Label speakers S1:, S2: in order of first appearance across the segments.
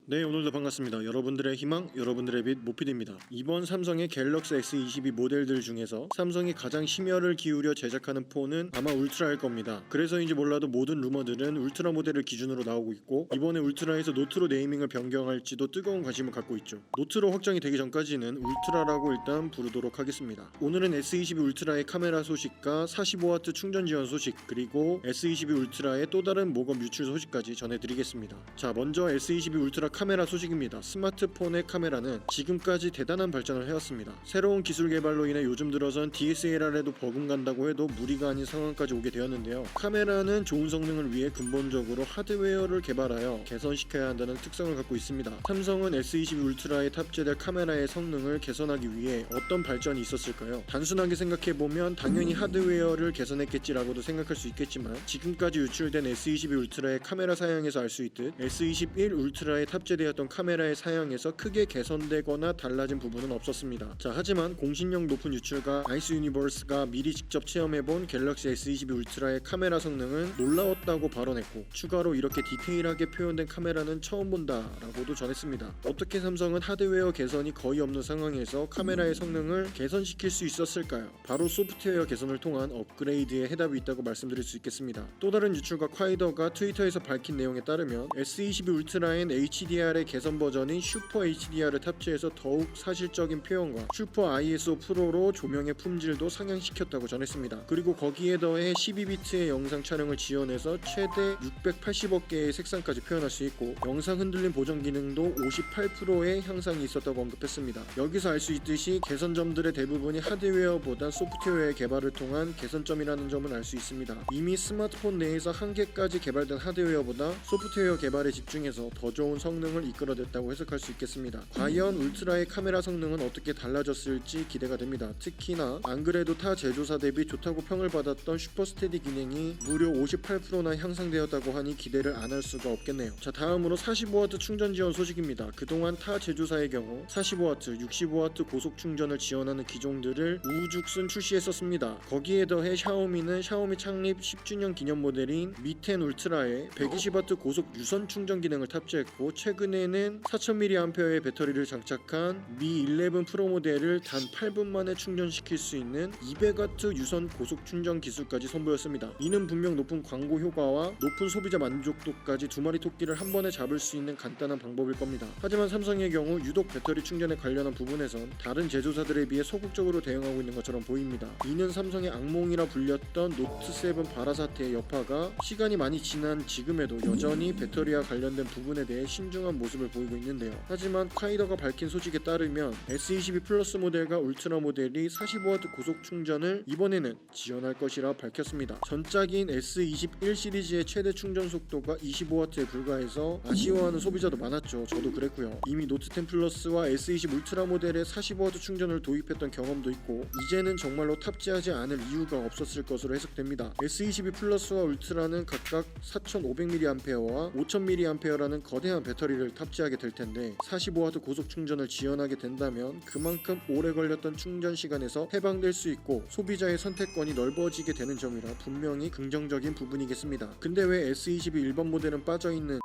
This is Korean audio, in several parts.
S1: 네, 오늘도 반갑습니다. 여러분들의 희망, 여러분들의 빛 모피디입니다. 이번 삼성의 갤럭시 S22 모델들 중에서 삼성이 가장 심혈을 기울여 제작하는 폰은 아마 울트라일 겁니다. 그래서인지 몰라도 모든 루머들은 울트라 모델을 기준으로 나오고 있고, 이번에 울트라에서 노트로 네이밍을 변경할지도 뜨거운 관심을 갖고 있죠. 노트로 확정이 되기 전까지는 울트라라고 일단 부르도록 하겠습니다. 오늘은 S22 울트라의 카메라 소식과 45W 충전 지원 소식, 그리고 S22 울트라의 또 다른 모검 유출 소식까지 전해드리겠습니다. 자, 먼저 S22 울트라 카메라 소식입니다. 스마트폰의 카메라는 지금까지 대단한 발전을 해왔습니다. 새로운 기술 개발로 인해 요즘 들어선 DSLR에도 버금간다고 해도 무리가 아닌 상황까지 오게 되었는데요. 카메라는 좋은 성능을 위해 근본적으로 하드웨어를 개발하여 개선시켜야 한다는 특성을 갖고 있습니다. 삼성은 S22 울트라에 탑재될 카메라의 성능을 개선하기 위해 어떤 발전이 있었을까요? 단순하게 생각해보면 당연히 하드웨어를 개선했겠지라고도 생각할 수 있겠지만, 지금까지 유출된 S22 울트라의 카메라 사양에서 알 수 있듯 S21 울트라에 탑재되었던 카메라의 사양에서 크게 개선되거나 달라진 부분은 없었습니다. 자, 하지만 공신력 높은 유출가 아이스 유니버스가 미리 직접 체험해본 갤럭시 S22 울트라의 카메라 성능은 놀라웠다고 발언했고, 추가로 이렇게 디테일하게 표현된 카메라는 처음 본다 라고도 전했습니다. 어떻게 삼성은 하드웨어 개선이 거의 없는 상황에서 카메라의 성능을 개선시킬 수 있었을까요? 바로 소프트웨어 개선을 통한 업그레이드에 해답이 있다고 말씀드릴 수 있겠습니다. 또 다른 유출가 콰이더가 트위터에서 밝힌 내용에 따르면 S22 울트라엔 HDR의 개선 버전인 슈퍼 HDR을 탑재해서 더욱 사실적인 표현과 슈퍼 ISO 프로로 조명의 품질도 상향시켰다고 전했습니다. 그리고 거기에 더해 12비트의 영상 촬영을 지원해서 최대 680억 개의 색상까지 표현할 수 있고, 영상 흔들림 보정 기능도 58%의 향상이 있었다고 언급했습니다. 여기서 알 수 있듯이 개선점들의 대부분이 하드웨어보다 소프트웨어의 개발을 통한 개선점이라는 점을 알 수 있습니다. 이미 스마트폰 내에서 한 개까지 개발된 하드웨어보다 소프트웨어 개발에 집중해서 더 좋은 성능을 이끌어냈다고 해석할 수 있겠습니다. 과연 울트라의 카메라 성능은 어떻게 달라졌을지 기대가 됩니다. 특히나 안 그래도 타 제조사 대비 좋다고 평을 받았던 슈퍼스테디 기능이 무려 58%나 향상되었다고 하니 기대를 안 할 수가 없겠네요. 자, 다음으로 45W 충전 지원 소식입니다. 그동안 타 제조사의 경우 45W, 65W 고속 충전을 지원하는 기종들을 우후죽순 출시했었습니다. 거기에 더해 샤오미는 샤오미 창립 10주년 기념 모델인 Mi10 울트라에 120W 고속 유선 충전 기능을 탑재했고, 최근에는 4000mAh의 배터리를 장착한 Mi 11 프로 모델을 단 8분 만에 충전시킬 수 있는 200W 유선 고속 충전 기술까지 선보였습니다. 이는 분명 높은 광고 효과와 높은 소비자 만족도까지 두 마리 토끼를 한 번에 잡을 수 있는 간단한 방법일 겁니다. 하지만 삼성의 경우 유독 배터리 충전에 관련한 부분에선 다른 제조사들에 비해 소극적으로 대응하고 있는 것처럼 보입니다. 이는 삼성의 악몽이라 불렸던 노트7 발화 사태의 여파가 시간이 많이 지난 지금에도 여전히 배터리와 관련된 부분에 대해 신중한 모습을 보이고 있는데요. 하지만 콰이더가 밝힌 소식에 따르면 S22 플러스 모델과 울트라 모델이 45W 고속 충전을 이번에는 지원할 것이라 밝혔습니다. 전작인 S21 시리즈의 최대 충전 속도가 25W에 불과해서 아쉬워하는 소비자도 많았죠. 저도 그랬고요. 이미 노트10 플러스와 S20 울트라 모델에 45W 충전을 도입했던 경험도 있고, 이제는 정말로 탑재하지 않을 이유가 없었을 것으로 해석됩니다. S22 플러스와 울트라는 각각 4500mAh와 5000mAh라는 거대한 배터리를 탑재하게 될 텐데, 45W 고속 충전을 지원하게 된다면 그만큼 오래 걸렸던 충전 시간에서 해방될 수 있고 소비자의 선택권이 넓어지게 되는 점이라 분명히 긍정적인 부분이겠습니다. 근데 왜 S22 일반 모델은 빠져있는.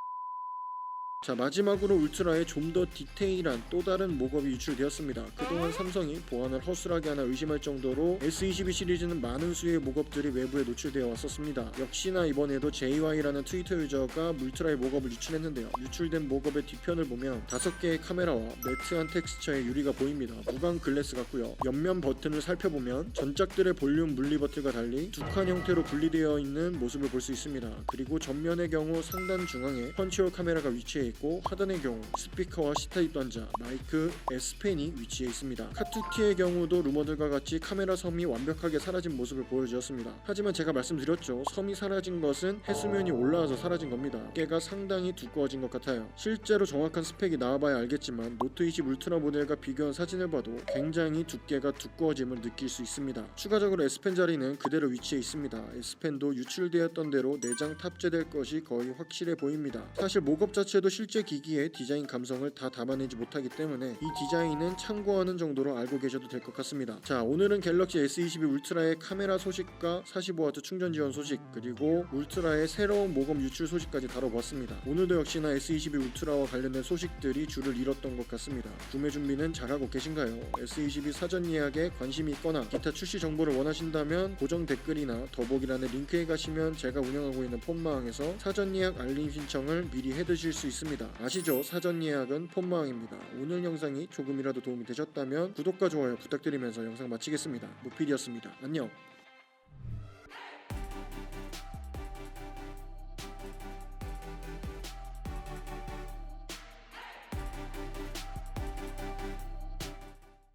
S1: 자, 마지막으로 울트라에 좀 더 디테일한 또 다른 모겁이 유출되었습니다. 그동안 삼성이 보안을 허술하게 하나 의심할 정도로 S22 시리즈는 많은 수의 모겁들이 외부에 노출되어 왔었습니다. 역시나 이번에도 JY라는 트위터 유저가 울트라의 모겁을 유출했는데요. 유출된 모겁의 뒤편을 보면 5개의 카메라와 매트한 텍스처의 유리가 보입니다. 무광 글래스 같고요. 옆면 버튼을 살펴보면 전작들의 볼륨 분리 버튼과 달리 두 칸 형태로 분리되어 있는 모습을 볼 수 있습니다. 그리고 전면의 경우 상단 중앙에 펀치홀 카메라가 위치해 있고, 하단의 경우 스피커와 C타입 단자, 마이크, S펜이 위치해 있습니다. 카투티의 경우도 루머들과 같이 카메라 섬이 완벽하게 사라진 모습을 보여주었습니다. 하지만 제가 말씀드렸죠. 섬이 사라진 것은 해수면이 올라와서 사라진 겁니다. 두께가 상당히 두꺼워진 것 같아요. 실제로 정확한 스펙이 나와봐야 알겠지만 노트20 울트라 모델과 비교한 사진을 봐도 굉장히 두께가 두꺼워짐을 느낄 수 있습니다. 추가적으로 S펜 자리는 그대로 위치해 있습니다. S펜도 유출되었던 대로 내장 탑재될 것이 거의 확실해 보입니다. 사실 모겁 자체도 실제 기기의 디자인 감성을 다 담아내지 못하기 때문에 이 디자인은 참고하는 정도로 알고 계셔도 될 것 같습니다. 자, 오늘은 갤럭시 S22 울트라의 카메라 소식과 45W 충전 지원 소식, 그리고 울트라의 새로운 모검 유출 소식까지 다뤄봤습니다. 오늘도 역시나 S22 울트라와 관련된 소식들이 줄을 잃었던 것 같습니다. 구매 준비는 잘하고 계신가요? S22 사전 예약에 관심이 있거나 기타 출시 정보를 원하신다면 고정 댓글이나 더보기란의 링크에 가시면 제가 운영하고 있는 폰마왕에서 사전 예약 알림 신청을 미리 해두실 수 있습니다. 아시죠? 사전 예약은 폰마왕입니다. 오늘 영상이 조금이라도 도움이 되셨다면 구독과 좋아요 부탁드리면서 영상 마치겠습니다. 무필이었습니다. 안녕.